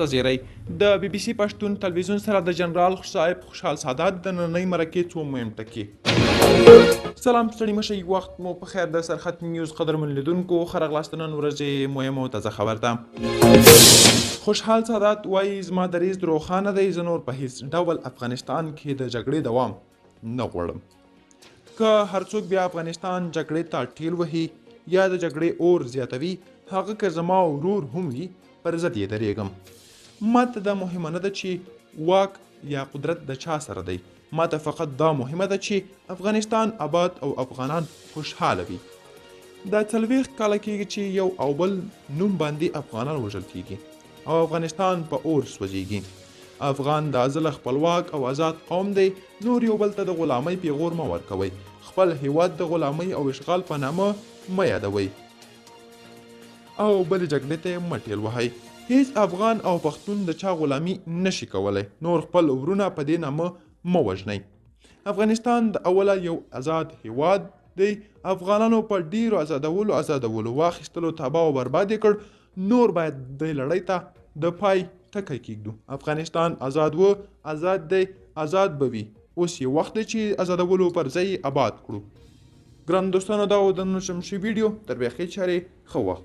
زیری د بي بي سي پښتون تلویزیون سره د جنرال صاحب خوشحال سعادت د نننۍ مرکې څو مهم ټکي. سلام ستړي مشئ، وخت مو په خیر. د سرحد نیوز قدرمن لیدونکو ښه راغلاست. نن ورځې مهمه او تازه خبر ده. خوشحال سعادت وایي زما دریځ روښانه دی، زه نور په هیڅ ډول افغانستان کې د جګړې دوام نه غواړم. که هر څوک بیا افغانستان جګړې ته ټیل وهي یا د جګړې اور زیاتوي، هغه که زما ورور هم وي پر ضد یې درېږم. ماته دا مهمه نه ده چې واک یا قدرت د چا سره دی، ماته فقط دا مهمه ده چې افغانستان آباد او افغانان خوشحاله وي. دا 40 کاله کېږي چې یو او بل نوم باندې افغانان وژل کېږي او افغانستان په اور سوځېږي. افغان د ازله خپلواک او آزاد قوم دی، نور یو بل ته د غلامۍ پیغور مه ورکوئ، خپل هیواد د غلامۍ او اشغال په نامه مه یادوئ او بلې جګړې ته مه ټیل وهئ. هیڅ افغان او پښتون د چا غلامي نشي کولی، نور خپل ورونه په دې نامه مه وژنئ. افغانستان د اوله یو آزاد هیواد دی، افغانانو په ډیرو آزادولو واخیستلو تباه او برباد یې کړ. نور باید د لړۍ ته د پای ټکی کېږدو. افغانستان آزاد و، آزاد دی، آزاد به وي. اوس یې وخت دی چې آزادولو پر ځای آباد کړو. ګران دوستانو، دا و د نن شمشي ویډیو. تر بیا ښې چارې، ښه وخت.